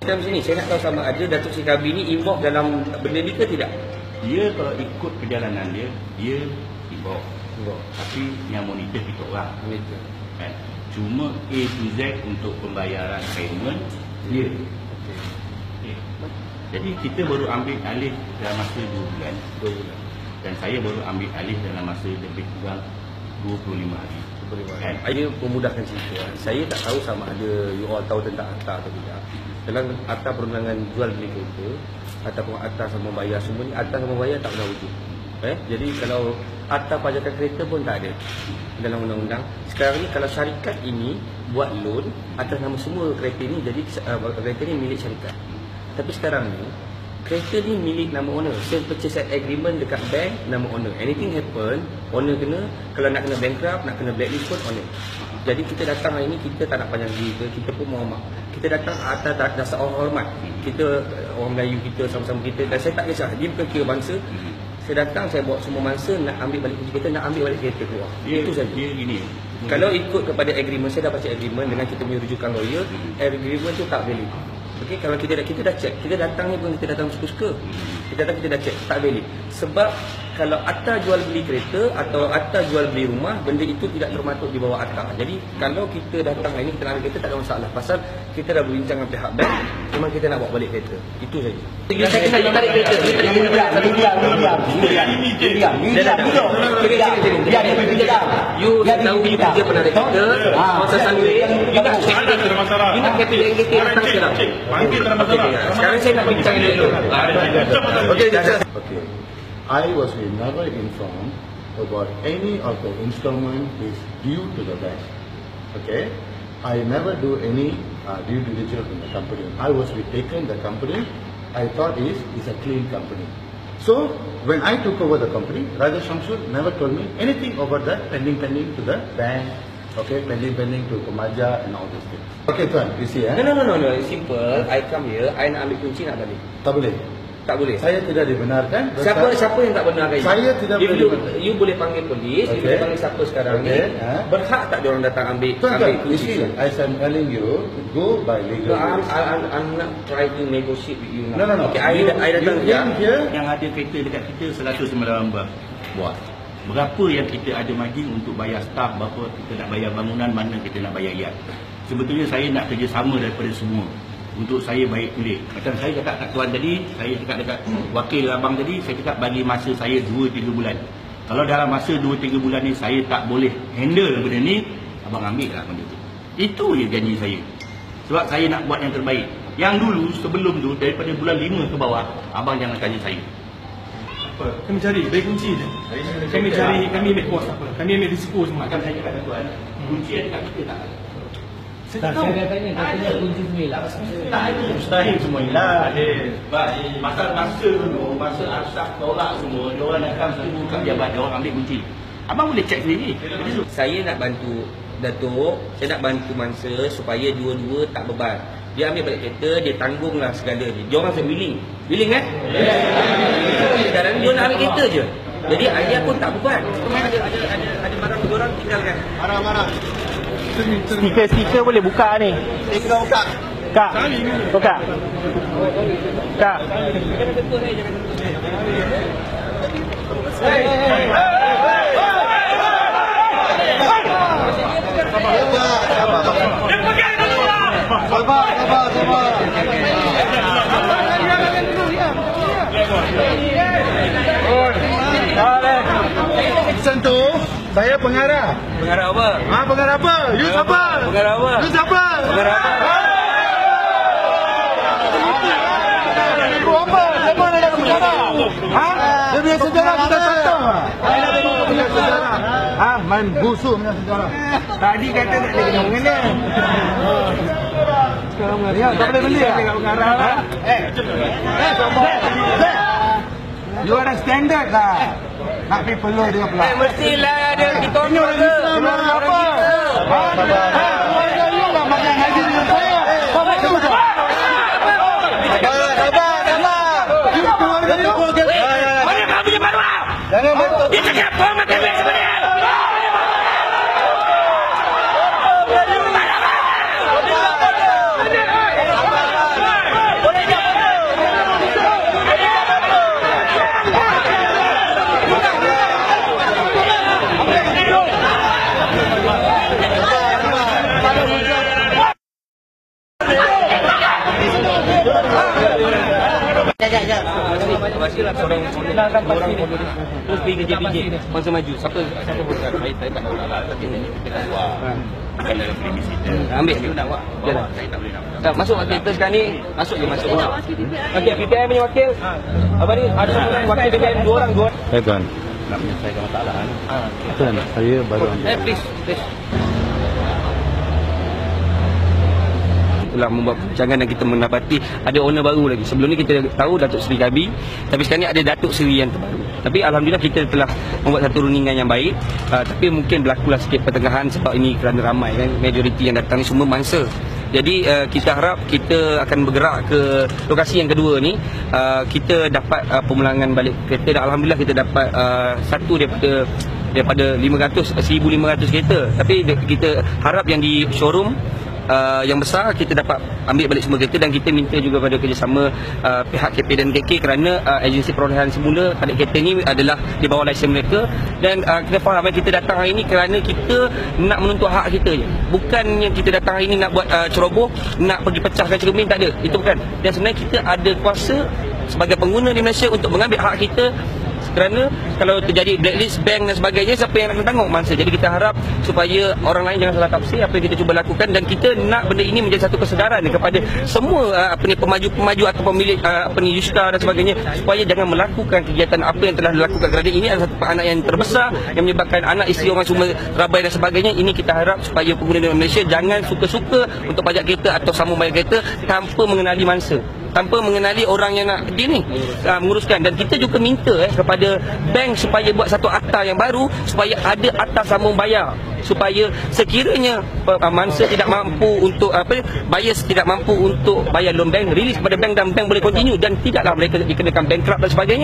Macam sini, saya nak tahu sama ada Datuk Seri Kabir ni involve dalam benda ni ke tidak? Dia kalau ikut perjalanan dia involve. Tapi yang monitor kita orang. Kan? Cuma A to Z untuk pembayaran payment dia. Jadi kita baru ambil alih dalam masa 2 bulan. Dan saya baru ambil alih dalam masa lebih kurang 25 hari. Kan? Saya memudahkan cerita. Saya tak tahu sama ada you all tahu tentang ATA atau tidak. Dalam ATA perundangan jual beli kereta ataupun ATA sama bayar semua ni, ATA sama bayar tak pernah wujud. Jadi kalau ATA pajakan kereta pun tak ada dalam undang-undang. Sekarang ni kalau syarikat ini buat loan atas nama semua kereta ni, jadi kereta ni milik syarikat. Tapi sekarang ni kereta ni milik nama owner. Sale purchase agreement dekat bank, nama owner. Anything happen, owner kena. Kalau nak kena bankrupt, nak kena blacklist pun owner. Jadi kita datang hari ni, kita tak nak panjang diri ke, kita pun mohon maaf. Kita datang atas dasar hormat. Kita orang Melayu, kita sama-sama kita. Dan saya tak kisah, dia bukan kira bangsa. Saya datang, saya bawa semua mangsa, nak ambil balik kunci kereta, nak ambil balik kereta keluar. Itu saja. Gini. Kalau ikut kepada agreement, saya dah baca agreement dengan kita punya rujukan lawyer, agreement tu tak valid. Okey, kalau kita dah check, kita datang ni pun kita datang suka-suka. Kita dah check, tak valid. Sebab kalau ATA jual beli kereta atau ATA jual beli rumah, benda itu tidak termasuk di bawah ATA. Jadi kalau kita datang hari ni kita nak ambil kereta, tak ada masalah. Pasal kita dah berbincang dengan pihak bank, memang kita nak bawa balik kereta. Itu saja. Saya kena tarik kereta. You tahu you kerja pernah naik kereta, masa Sunway, you nak kereta. You nak kereta yang kita datang sekarang. Sekarang saya nak bincang dulu. Okay. I was never informed about any of the installment is due to the bank. Okay, I never do any due diligence in the company. I was taken the company. I thought is a clean company. So when I took over the company, Raja Shamsul never told me anything about that pending to the bank. Okay, pending to Kumaja and all these things. Okay, Tuan, you see, No. It's simple. I come here, I nak ambil kunci, nak balik. Tak boleh. Tak boleh. Saya tidak dibenarkan. Siapa yang tak benarkan? Saya tidak boleh. You boleh panggil polis, you boleh panggil siapa sekarang ni. Berhak tak diorang datang ambil kunci? As I'm telling you, go by legal ways. I'm not trying to negotiate with you now. No. Okay, I datang here. Yang ada kereta dekat kita 190 buat. Berapa yang kita ada margin untuk bayar staff, berapa kita nak bayar bangunan, mana kita nak bayar yard. Sebetulnya saya nak kerjasama daripada semua. Untuk saya baik pilih. Macam saya cakap kat tuan tadi, saya cakap dekat wakil abang tadi, saya cakap bagi masa saya 2-3 bulan. Kalau dalam masa 2-3 bulan ni saya tak boleh handle benda ni, abang ambil lah benda tu. Itu je janji saya. Sebab saya nak buat yang terbaik. Yang dulu sebelum tu, daripada bulan 5 ke bawah, abang jangan tanya saya. Kami cari, bagi kunci je. Kami cari, kami ambil kos apa. Kami ambil risiko semua. Macam saya cakap kat tuan, kunci ada kat kita tak? Saya tahu. Katanya kunci semua hilang. Tak ada. Mustahil semua hilang. Masa dulu, masa Arsaf tolak semua, diorang datang satu buka pejabat, diorang ambil kunci. Abang boleh cek sendiri. Saya nak bantu Datuk, saya nak bantu mangsa supaya dua-dua tak beban. Dia ambil balik kereta, dia tanggunglah segala ni. Dia orang willing. Willing kan? Sekarang ni dia nak ambil kereta je. Jadi ayah pun tak beban. Ada barang diorang tinggalkan. Marah. Stiker boleh buka ni. Stiker buka. Kak. Buka. Kak. Sentuh, saya pengarah. Pengarah apa? Pengarah apa? You siapa? Pengarah apa? You siapa? Pengarah apa? Ibu apa? Siapa yang nak sejarah? Dia punya sejarah kita contoh. Saya nak tengok dia punya sejarah. Main busuk punya sejarah. Tadi kata tak ada kena mengenai. Sekarang mengarah. Tak boleh beli. Tengok pengarah lah. You ada standard lah. Nak pergi peluh dia pula. Mestilah ada kita orang ke. Apa? Keluarga you lah makan haji dengan saya. Sama tu je. Sabar. You keluarga you. Mana kau punya maruah? Jangan bantu. Dia cakap apa makan duit sebenarnya? Orang terus pergi kerja PJ sponsor maju. Siapa pun saya tak tahu lah. Tapi kita kat luar. Bukan dalam premis kita. Ambil dia nak buat. Saya tak boleh nak. Tak masuk kita sekarang ni, masuk je masuk. Okey, PPM punya wakil. Apa ni? Ada wakil PPM 2 orang. Ya tuan. Nak menyelesaikan masalah ni. Tuan, saya baru Please. Itulah membuat perbincangan dan kita mendapati ada owner baru lagi. Sebelum ni kita tahu Datuk Seri Gabi, tapi sekarang ni ada Datuk Seri yang terbaru. Tapi alhamdulillah kita telah membuat satu rundingan yang baik. Tapi mungkin berlakulah sikit pertengahan sebab ini kerana ramai kan, majoriti yang datang ni semua mangsa. Jadi kita harap kita akan bergerak ke lokasi yang kedua ni. Kita dapat pemulangan balik kereta dan alhamdulillah kita dapat satu daripada 1,500 kereta. Tapi kita harap yang di showroom yang besar kita dapat ambil balik semua kereta dan kita minta juga pada kerjasama pihak KP dan KK kerana agensi perolehan semula pada kereta ni adalah di bawah lesen mereka dan kita faham kita datang hari ini kerana kita nak menuntut hak kita je. Bukannya kita datang hari ini nak buat ceroboh, nak pergi pecahkan cermin, tak ada. Itu bukan. Dan sebenarnya kita ada kuasa sebagai pengguna di Malaysia untuk mengambil hak kita. Kerana kalau terjadi blacklist bank dan sebagainya, siapa yang akan tanggung mangsa. Jadi kita harap supaya orang lain jangan salah tafsir apa yang kita cuba lakukan dan kita nak benda ini menjadi satu kesedaran kepada semua pemaju atau pemilik Yuska dan sebagainya supaya jangan melakukan kegiatan apa yang telah dilakukan kerana ini adalah satu anak yang terbesar yang menyebabkan anak isteri orang semua rabai dan sebagainya. Ini kita harap supaya pengguna di Malaysia jangan suka-suka untuk pajak kereta atau sambung bayar kereta tanpa mengenali mangsa, tanpa mengenali orang yang nak menguruskan. Dan kita juga minta kepada bank supaya buat satu akta yang baru supaya ada akta sambung bayar, supaya sekiranya mangsa tidak mampu untuk buyers tidak mampu untuk bayar loan bank, rilis kepada bank dan bank boleh continue dan tidaklah mereka dikenakan bankrupt dan sebagainya.